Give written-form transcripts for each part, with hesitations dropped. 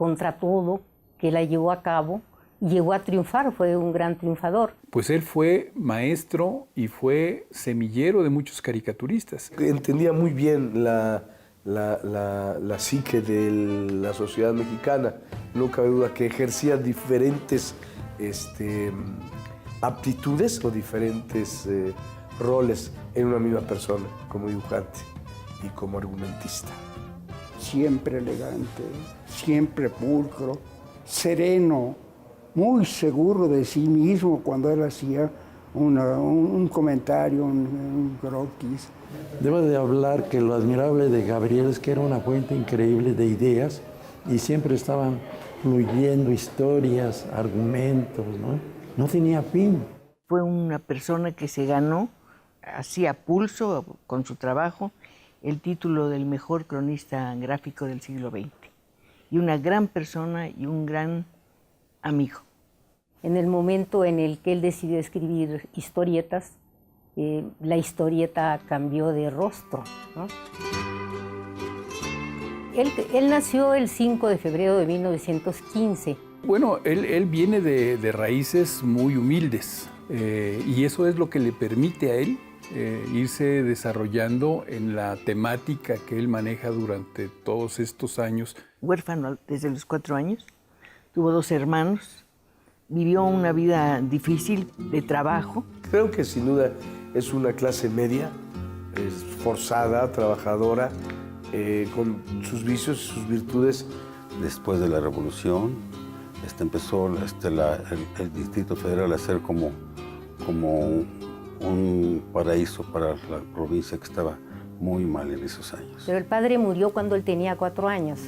contra todo, que la llevó a cabo y llegó a triunfar, fue un gran triunfador. Pues él fue maestro y fue semillero de muchos caricaturistas. Entendía muy bien la psique de la sociedad mexicana. No cabe duda que ejercía diferentes aptitudes o diferentes roles en una misma persona, como dibujante y como argumentista. Siempre elegante, siempre pulcro, sereno, muy seguro de sí mismo cuando él hacía un comentario, un croquis. Debo de hablar que lo admirable de Gabriel es que era una fuente increíble de ideas y siempre estaban fluyendo historias, argumentos, ¿no? No tenía fin. Fue una persona que se ganó, así a pulso, con su trabajo, el título del mejor cronista gráfico del siglo XX. Y una gran persona y un gran amigo. En el momento en el que él decidió escribir historietas, la historieta cambió de rostro, ¿no? Él nació el 5 de febrero de 1915. Bueno, él viene de raíces muy humildes y eso es lo que le permite a él irse desarrollando en la temática que él maneja durante todos estos años. Huérfano desde los 4 años, tuvo 2 hermanos, vivió una vida difícil de trabajo. Creo que sin duda es una clase media, esforzada, trabajadora, con sus vicios y sus virtudes. Después de la Revolución, empezó el Distrito Federal a ser como un paraíso para la provincia que estaba muy mal en esos años. Pero el padre murió cuando él tenía 4 años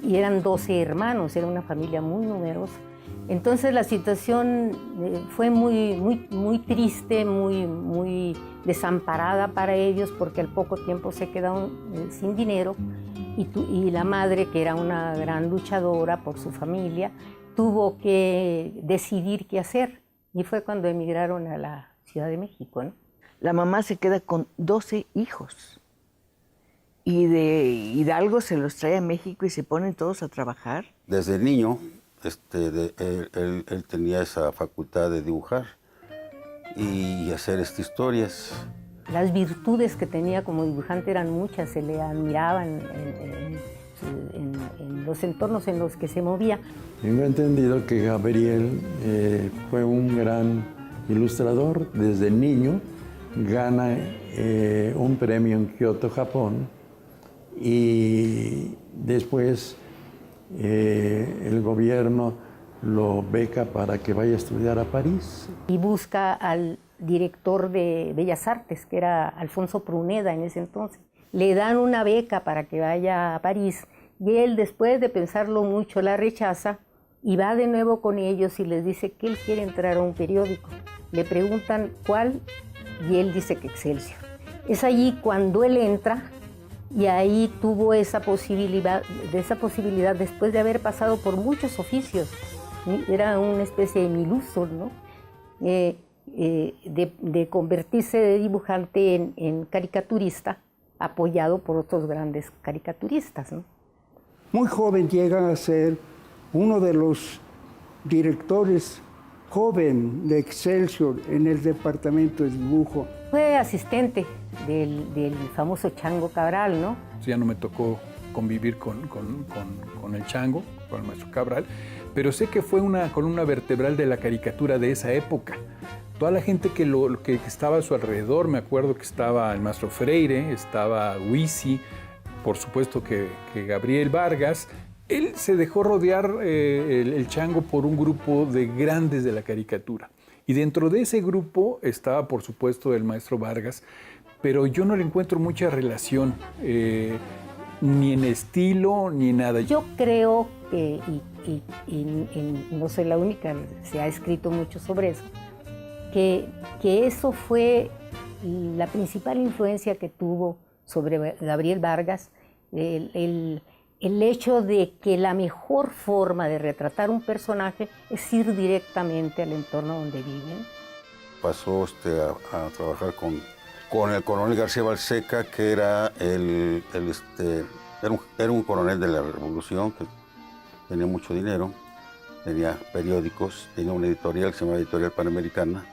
y eran 12 hermanos, era una familia muy numerosa. Entonces la situación fue muy triste, muy desamparada para ellos porque al poco tiempo se quedaron sin dinero y la madre, que era una gran luchadora por su familia, tuvo que decidir qué hacer y fue cuando emigraron a la Ciudad de México, ¿no? La mamá se queda con 12 hijos y de Hidalgo se los trae a México y se ponen todos a trabajar. Desde niño él tenía esa facultad de dibujar y hacer historias. Las virtudes que tenía como dibujante eran muchas, se le admiraban en los entornos en los que se movía. Tengo entendido que Gabriel fue un gran ilustrador. Desde niño gana un premio en Kioto, Japón, y después el gobierno lo beca para que vaya a estudiar a París. Y busca al director de Bellas Artes, que era Alfonso Pruneda en ese entonces. Le dan una beca para que vaya a París y él, después de pensarlo mucho, la rechaza y va de nuevo con ellos y les dice que él quiere entrar a un periódico. Le preguntan cuál y él dice que Excelsior. Es allí cuando él entra y ahí tuvo esa posibilidad después de haber pasado por muchos oficios. Era una especie de miluso, ¿no? De convertirse de dibujante en caricaturista, apoyado por otros grandes caricaturistas, ¿no? Muy joven llega a ser uno de los directores joven de Excelsior en el departamento de dibujo. Fue asistente del famoso Chango Cabral, ¿no? Ya no me tocó convivir con el Chango, con el maestro Cabral, pero sé que fue una columna vertebral de la caricatura de esa época. Toda la gente que estaba a su alrededor, me acuerdo que estaba el maestro Freire, estaba Huisi, por supuesto que Gabriel Vargas. Él se dejó rodear, el Chango, por un grupo de grandes de la caricatura. Y dentro de ese grupo estaba, por supuesto, el maestro Vargas, pero yo no le encuentro mucha relación, ni en estilo, ni en nada. Yo creo que, y no soy la única, se ha escrito mucho sobre eso, que eso fue la principal influencia que tuvo sobre Gabriel Vargas, el hecho de que la mejor forma de retratar un personaje es ir directamente al entorno donde viven. Pasó a trabajar con el coronel García Balseca, que era era un coronel de la Revolución, tenía mucho dinero, tenía periódicos, tenía una editorial que se llamaba Editorial Panamericana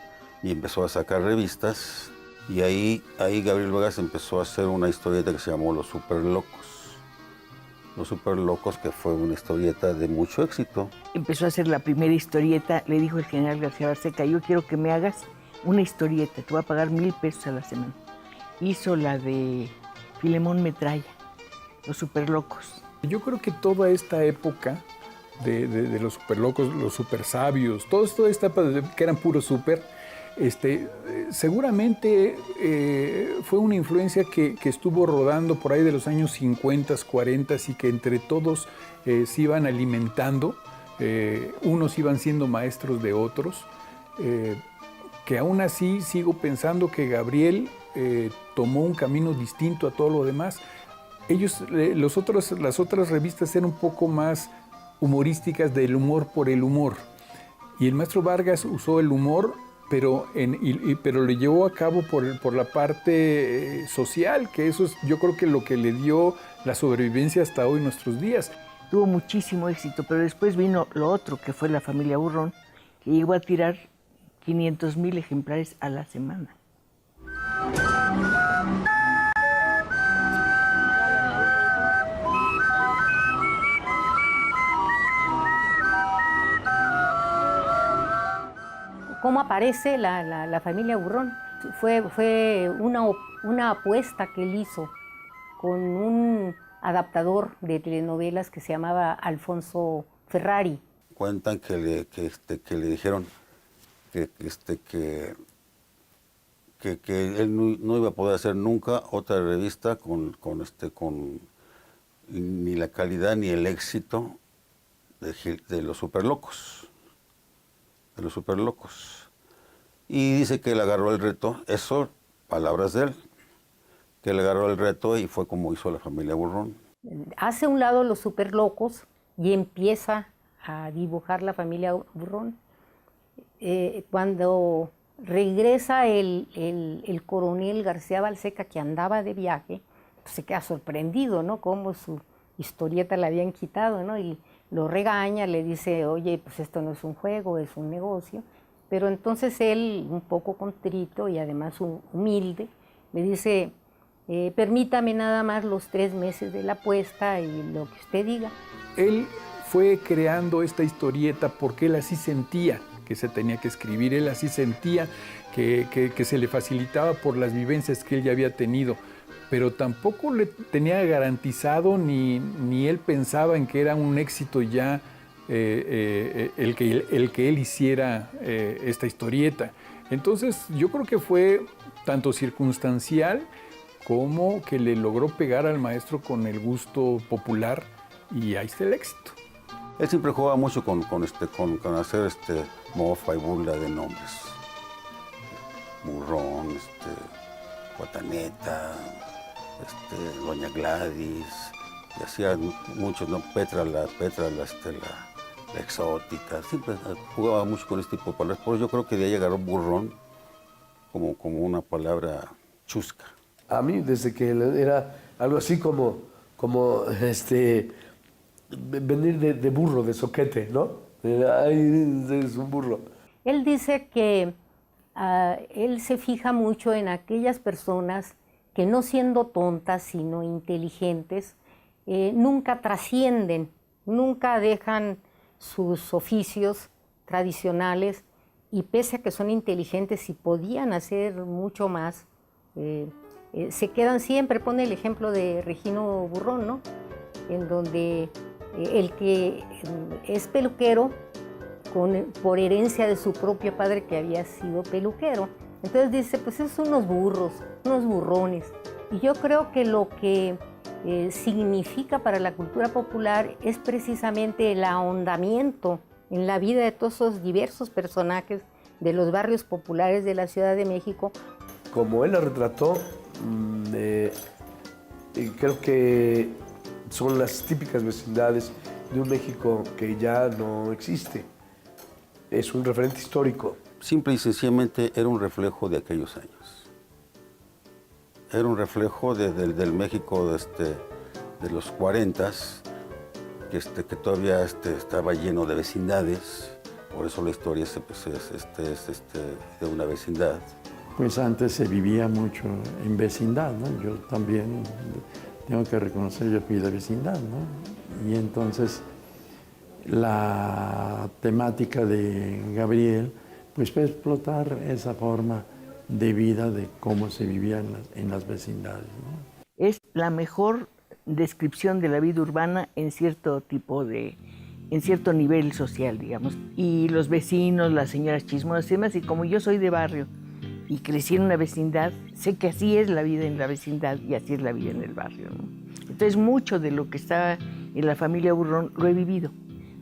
y empezó a sacar revistas y ahí Gabriel Vegas empezó a hacer una historieta que se llamó Los Superlocos. Los Superlocos, que fue una historieta de mucho éxito. Empezó a hacer la primera historieta, le dijo el general García Barceca, yo quiero que me hagas una historieta, te voy a pagar 1,000 pesos a la semana. Hizo la de Filemón Metralla, Los Superlocos. Yo creo que toda esta época de los superlocos, los supersabios, toda esta época que eran puro super, seguramente fue una influencia que estuvo rodando por ahí de los años 50, 40 y que entre todos se iban alimentando, unos iban siendo maestros de otros, que aún así sigo pensando que Gabriel tomó un camino distinto a todo lo demás. Las otras revistas eran un poco más humorísticas, del humor por el humor. Y el maestro Vargas usó el humor, pero lo llevó a cabo por la parte social, que eso es, yo creo que lo que le dio la sobrevivencia hasta hoy nuestros días. Tuvo muchísimo éxito, pero después vino lo otro, que fue La Familia Burrón, que llegó a tirar 500,000 ejemplares a la semana. ¿Cómo aparece la familia Burrón? Fue una apuesta que él hizo con un adaptador de telenovelas que se llamaba Alfonso Ferrari. Cuentan que le dijeron que él no iba a poder hacer nunca otra revista con ni la calidad ni el éxito de Los Superlocos. De Los Superlocos. Y dice que él agarró el reto, eso, palabras de él, que él agarró el reto y fue como hizo La Familia Burrón. Hace a un lado Los Superlocos y empieza a dibujar La Familia Burrón. Cuando regresa el coronel García Barceca, que andaba de viaje, pues se queda sorprendido, ¿no? Cómo su historieta la habían quitado, ¿no? Y lo regaña, le dice, oye, pues esto no es un juego, es un negocio. Pero entonces él, un poco contrito y además humilde, le dice, permítame nada más los 3 meses de la apuesta y lo que usted diga. Él fue creando esta historieta porque él así sentía que se tenía que escribir, él así sentía que se le facilitaba por las vivencias que él ya había tenido, pero tampoco le tenía garantizado ni él pensaba en que era un éxito ya el que él hiciera esta historieta. Entonces yo creo que fue tanto circunstancial como que le logró pegar al maestro con el gusto popular y ahí está el éxito. Él siempre jugaba mucho con hacer mofa y burla de nombres. Burrón, Guataneta, Doña Gladys, y hacía muchos, ¿no? Petra la exótica, siempre jugaba mucho con este tipo de palabras, pero yo creo que de ahí agarró burrón como una palabra chusca. A mí, desde que era algo así como venir de burro, de soquete, ¿no? Ay, es un burro. Él dice que él se fija mucho en aquellas personas que no siendo tontas, sino inteligentes, nunca trascienden, nunca dejan sus oficios tradicionales y pese a que son inteligentes y podían hacer mucho más, se quedan siempre. Pone el ejemplo de Regino Burrón, ¿no? En donde el que es peluquero por herencia de su propio padre que había sido peluquero. Entonces dice, pues esos son unos burros, unos burrones. Y yo creo que lo que significa para la cultura popular es precisamente el ahondamiento en la vida de todos esos diversos personajes de los barrios populares de la Ciudad de México. Como él la retrató, creo que son las típicas vecindades de un México que ya no existe. Es un referente histórico. Simple y sencillamente era un reflejo de aquellos años. Era un reflejo del México de los 40s, que todavía estaba lleno de vecindades, por eso la historia es de una vecindad. Pues antes se vivía mucho en vecindad, ¿no? Yo también tengo que reconocer, yo fui de vecindad, ¿no? Y entonces la temática de Gabriel, pues fue explotar esa forma de vida de cómo se vivía en las vecindades, ¿no? Es la mejor descripción de la vida urbana en cierto nivel social, digamos. Y los vecinos, las señoras chismosas y demás, y como yo soy de barrio y crecí en una vecindad, sé que así es la vida en la vecindad y así es la vida en el barrio, ¿no? Entonces, mucho de lo que está en la familia Burrón lo he vivido.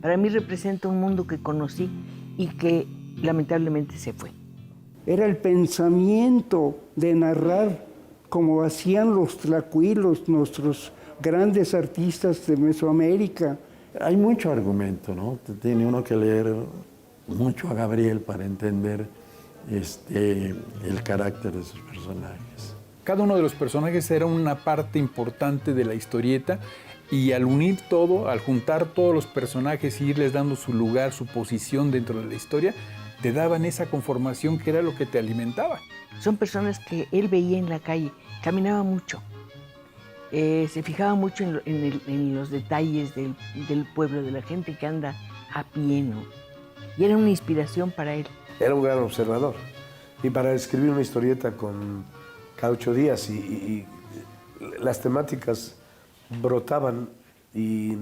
Para mí representa un mundo que conocí y que lamentablemente se fue. Era el pensamiento de narrar como hacían los tlacuilos, nuestros grandes artistas de Mesoamérica. Hay mucho argumento, ¿no? Tiene uno que leer mucho a Gabriel para entender el carácter de sus personajes. Cada uno de los personajes era una parte importante de la historieta y al unir todo, al juntar todos los personajes y irles dando su lugar, su posición dentro de la historia, te daban esa conformación que era lo que te alimentaba. Son personas que él veía en la calle, caminaba mucho, se fijaba mucho en los detalles del pueblo, de la gente que anda a pie, ¿no? Y era una inspiración para él. Era un gran observador. Y para escribir una historieta con cada 8 días y las temáticas brotaban y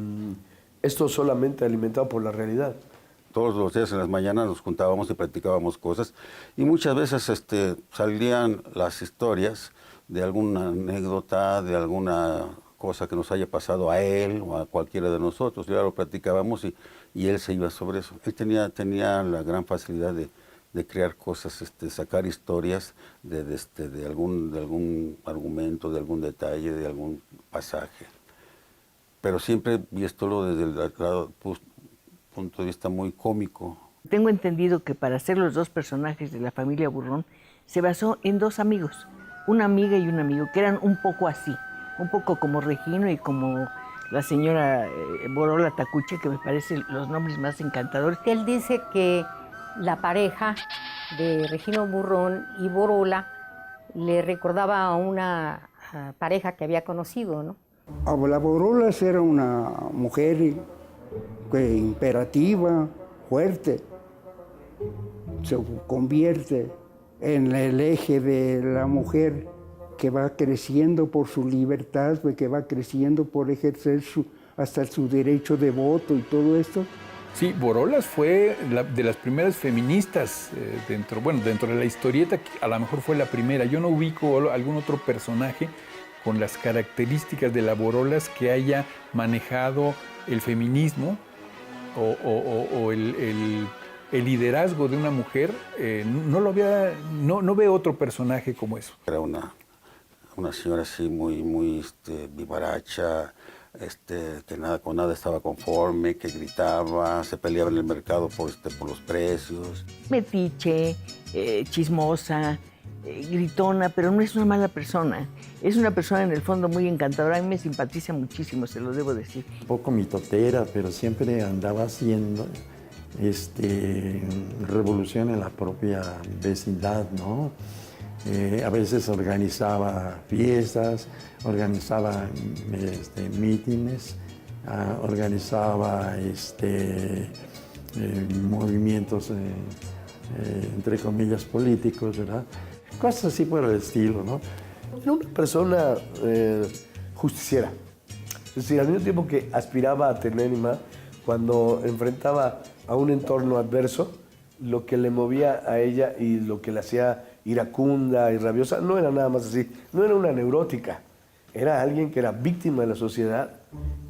esto solamente alimentado por la realidad. Todos los días en las mañanas nos juntábamos y practicábamos cosas y muchas veces salían las historias de alguna anécdota, de alguna cosa que nos haya pasado a él o a cualquiera de nosotros. Ya lo practicábamos y él se iba sobre eso. Él tenía la gran facilidad de crear cosas, sacar historias de algún argumento, de algún detalle, de algún pasaje. Pero siempre viéndolo desde el punto de vista muy cómico. Tengo entendido que para hacer los dos personajes de la familia Burrón se basó en 2 amigos, una amiga y un amigo, que eran un poco así, un poco como Regino y como la señora Borola Tacuche, que me parecen los nombres más encantadores. Él dice que la pareja de Regino Burrón y Borola le recordaba a una pareja que había conocido, ¿no? La Borolas era una mujer imperativa, fuerte. Se convierte en el eje de la mujer que va creciendo por su libertad, que va creciendo por ejercer hasta su derecho de voto y todo esto. Sí, Borolas fue de las primeras feministas dentro de la historieta, a lo mejor fue la primera. Yo no ubico algún otro personaje con las características de la Borolas que haya manejado el feminismo o el liderazgo de una mujer. No veo otro personaje como eso. Era una señora así muy vivaracha, que con nada estaba conforme, que gritaba, se peleaba en el mercado por los precios. Metiche, chismosa, gritona, pero no es una mala persona. Es una persona en el fondo muy encantadora. A mí me simpatiza muchísimo, se lo debo decir. Un poco mitotera, pero siempre andaba haciendo revolución en la propia vecindad, ¿no? A veces organizaba fiestas, organizaba mítines, organizaba movimientos, entre comillas, políticos, ¿verdad? Cosas así por el estilo, ¿no? Era una persona justiciera. Es decir, al mismo tiempo que aspiraba a tener más, cuando enfrentaba a un entorno adverso, lo que le movía a ella y lo que le hacía iracunda y rabiosa no era nada más así, no era una neurótica, era alguien que era víctima de la sociedad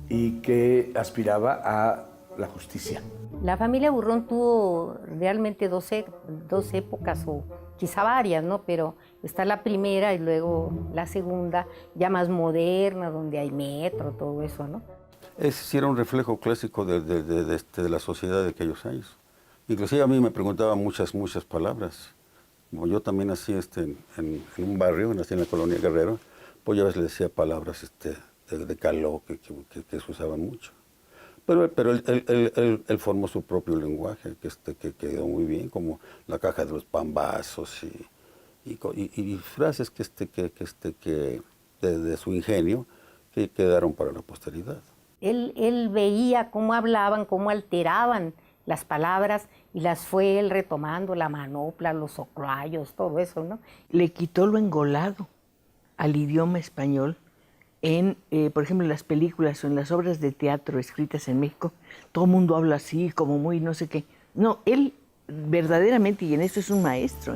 y que aspiraba a la justicia. La familia Burrón tuvo realmente dos épocas, o quizá varias, ¿no? Pero está la primera y luego la segunda, ya más moderna, donde hay metro, todo eso, ¿no? Sí era un reflejo clásico de la sociedad de aquellos años. Inclusive a mí me preguntaban muchas palabras. Como yo también nací en un barrio, nací en la colonia Guerrero, pues yo a veces le decía palabras de caló que se usaban mucho. Pero él formó su propio lenguaje, que quedó muy bien, como la caja de los pambazos y frases que de su ingenio que quedaron para la posteridad. Él veía cómo hablaban, cómo alteraban las palabras y las fue él retomando, la manopla, los soclayos, todo eso, ¿no? Le quitó lo engolado al idioma español. Por ejemplo, en las películas o en las obras de teatro escritas en México, todo el mundo habla así, como muy no sé qué. No, él verdaderamente, y en eso es un maestro,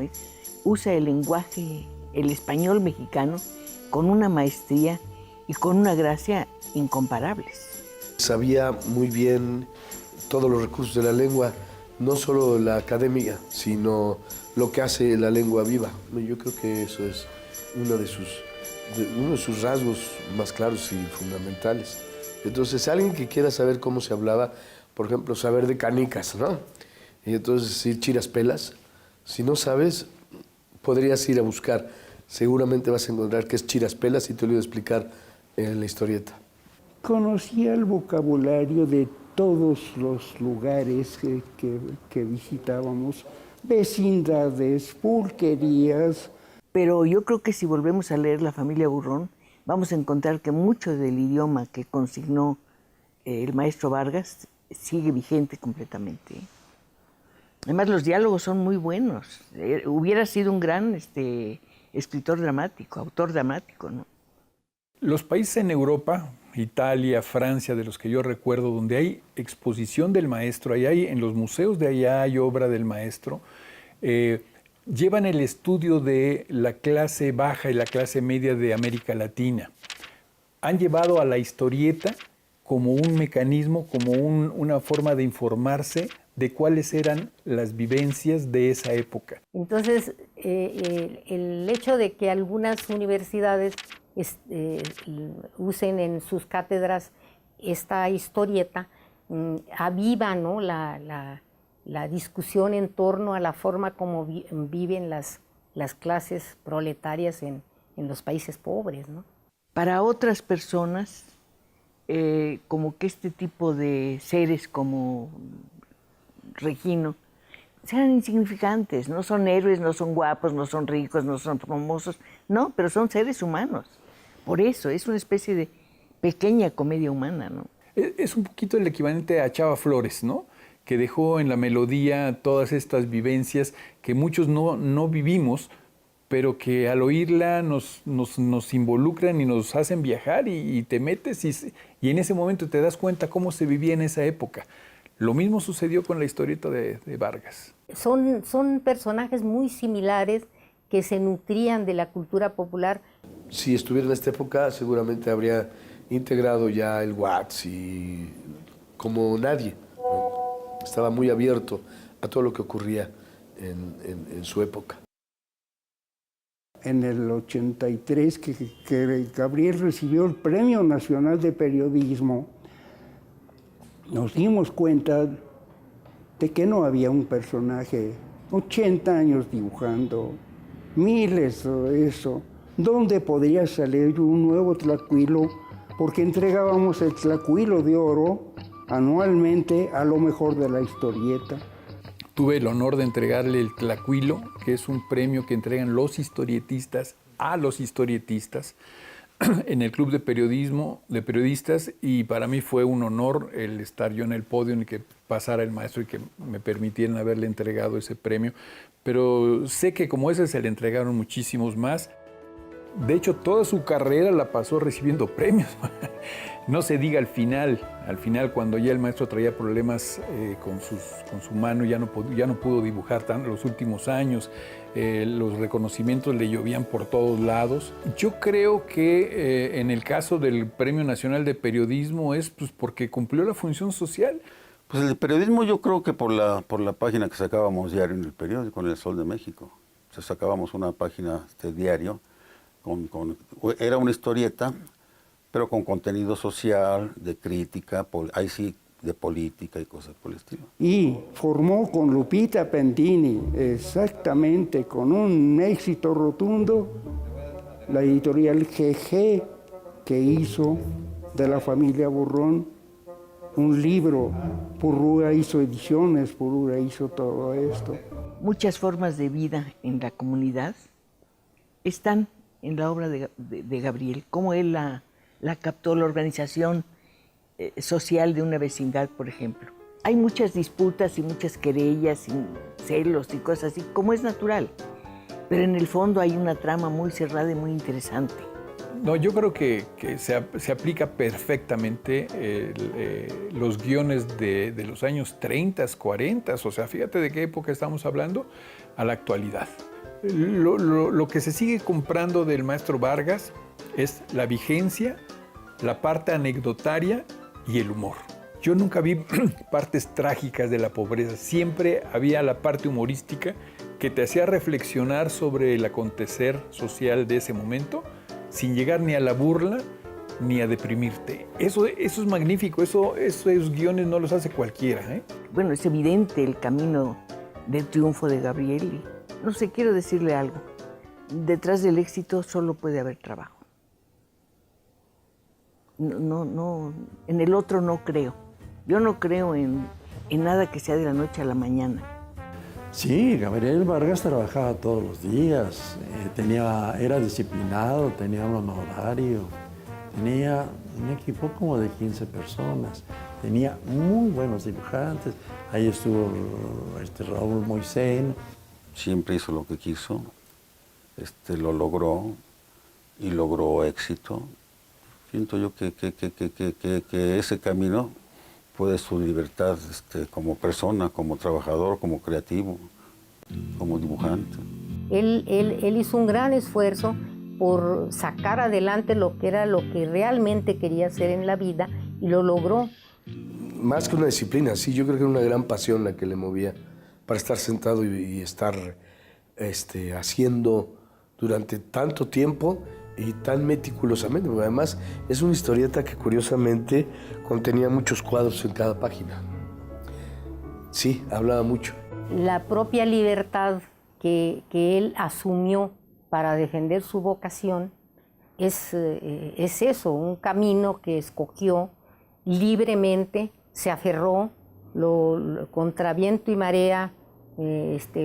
usa el lenguaje, el español mexicano, con una maestría y con una gracia incomparables. Sabía muy bien todos los recursos de la lengua, no solo la academia, sino lo que hace la lengua viva. Yo creo que eso es uno de sus rasgos más claros y fundamentales. Entonces, alguien que quiera saber cómo se hablaba, por ejemplo, saber de canicas, ¿no? Y entonces decir chiraspelas, si no sabes, podrías ir a buscar. Seguramente vas a encontrar que es chiraspelas y te lo voy a explicar en la historieta. Conocía el vocabulario de todos los lugares que visitábamos, vecindades, pulquerías. Pero yo creo que si volvemos a leer La familia Burrón, vamos a encontrar que mucho del idioma que consignó el maestro Vargas sigue vigente completamente. Además, los diálogos son muy buenos. Hubiera sido un gran escritor dramático, autor dramático, ¿no? Los países en Europa, Italia, Francia, de los que yo recuerdo, donde hay exposición del maestro, en los museos de allá hay obra del maestro, llevan el estudio de la clase baja y la clase media de América Latina. Han llevado a la historieta como un mecanismo, como una forma de informarse de cuáles eran las vivencias de esa época. Entonces, el hecho de que algunas universidades usen en sus cátedras esta historieta aviva, ¿no?, la discusión en torno a la forma como viven las clases proletarias en los países pobres, ¿no? Para otras personas, como que este tipo de seres como Regino sean insignificantes, no son héroes, no son guapos, no son ricos, no son famosos, no, pero son seres humanos. Por eso, es una especie de pequeña comedia humana, ¿no? Es un poquito el equivalente a Chava Flores, ¿no?, que dejó en la melodía todas estas vivencias que muchos no vivimos, pero que al oírla nos involucran y nos hacen viajar y te metes y en ese momento te das cuenta cómo se vivía en esa época. Lo mismo sucedió con la historieta de Vargas. Son personajes muy similares que se nutrían de la cultura popular. Si estuviera en esta época, seguramente habría integrado ya el WhatsApp y como nadie, ¿no? Estaba muy abierto a todo lo que ocurría en su época. En el 83, que Gabriel recibió el Premio Nacional de Periodismo, nos dimos cuenta de que no había un personaje, 80 años dibujando, miles de eso, ¿dónde podría salir un nuevo Tlacuilo? Porque entregábamos el Tlacuilo de Oro anualmente a lo mejor de la historieta. Tuve el honor de entregarle el Tlacuilo, que es un premio que entregan los historietistas a los historietistas en el Club de Periodistas, y para mí fue un honor el estar yo en el podio en el que pasara el maestro y que me permitieran haberle entregado ese premio. Pero sé que como ese se le entregaron muchísimos más. De hecho, toda su carrera la pasó recibiendo premios. No se diga al final cuando ya el maestro traía problemas con su mano, ya no pudo dibujar tanto los últimos años, los reconocimientos le llovían por todos lados. Yo creo que en el caso del Premio Nacional de Periodismo es pues, porque cumplió la función social. Pues el periodismo yo creo que por la página que sacábamos diario en el periódico, en El Sol de México. O sea, sacábamos una página diario, era una historieta, pero con contenido social, de crítica, ahí sí, de política y cosas por el estilo. Y formó con Lupita Pendini, exactamente, con un éxito rotundo, la editorial GG, que hizo de La familia Burrón un libro. Purruga hizo ediciones, Purruga hizo todo esto. Muchas formas de vida en la comunidad están en la obra de Gabriel, cómo él la captó, la organización social de una vecindad, por ejemplo. Hay muchas disputas y muchas querellas y celos y cosas así, como es natural, pero en el fondo hay una trama muy cerrada y muy interesante. No, yo creo que se aplica perfectamente los guiones de los años 30, 40, o sea, fíjate de qué época estamos hablando, a la actualidad. Lo que se sigue comprando del maestro Vargas es la vigencia, la parte anecdotaria y el humor. Yo nunca vi partes trágicas de la pobreza, siempre había la parte humorística que te hacía reflexionar sobre el acontecer social de ese momento, sin llegar ni a la burla ni a deprimirte. Eso es magnífico, esos guiones no los hace cualquiera, ¿eh? Bueno, es evidente el camino del triunfo de Gabriel. Y, no sé, quiero decirle algo. Detrás del éxito solo puede haber trabajo. No, en el otro no creo. Yo no creo en nada que sea de la noche a la mañana. Sí, Gabriel Vargas trabajaba todos los días, era disciplinado, tenía un horario, tenía un equipo como de 15 personas, tenía muy buenos dibujantes, ahí estuvo Raúl Moisén. Siempre hizo lo que quiso, lo logró y logró éxito. Siento yo que ese camino fue su libertad como persona, como trabajador, como creativo, como dibujante. Él hizo un gran esfuerzo por sacar adelante lo que realmente quería hacer en la vida y lo logró. Más que una disciplina, sí, yo creo que era una gran pasión la que le movía para estar sentado y estar haciendo durante tanto tiempo y tan meticulosamente, porque además es una historieta que curiosamente contenía muchos cuadros en cada página. Sí, hablaba mucho. La propia libertad que él asumió para defender su vocación es eso, un camino que escogió libremente, se aferró, contra viento y marea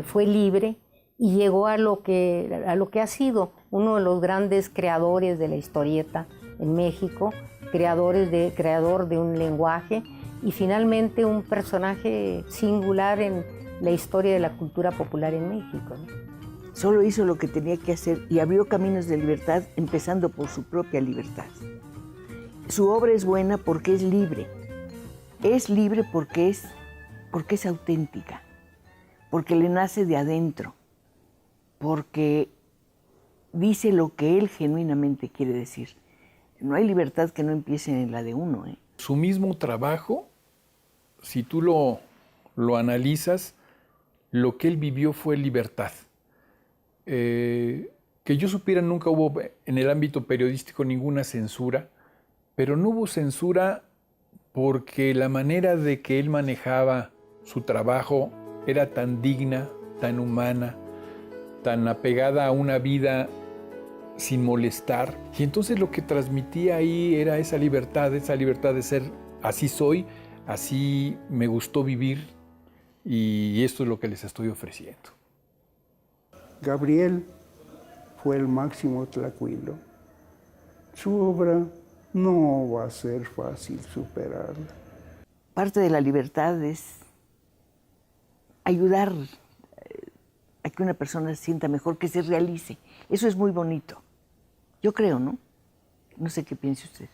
fue libre y llegó a lo que ha sido uno de los grandes creadores de la historieta en México, creador de un lenguaje y finalmente un personaje singular en la historia de la cultura popular en México, ¿no? Solo hizo lo que tenía que hacer y abrió caminos de libertad, empezando por su propia libertad. Su obra es buena porque es libre. Es libre porque es auténtica, porque le nace de adentro, porque dice lo que él genuinamente quiere decir. No hay libertad que no empiece en la de uno, ¿eh? Su mismo trabajo, si tú lo analizas, lo que él vivió fue libertad. Que yo supiera, nunca hubo en el ámbito periodístico ninguna censura, pero no hubo censura porque la manera de que él manejaba su trabajo era tan digna, tan humana, tan apegada a una vida sin molestar. Y entonces lo que transmitía ahí era esa libertad de ser, así soy, así me gustó vivir y esto es lo que les estoy ofreciendo. Gabriel fue el máximo tlacuilo. Su obra no va a ser fácil superarla. Parte de la libertad es ayudar a que una persona se sienta mejor, que se realice. Eso es muy bonito. Yo creo, ¿no? No sé qué piense usted.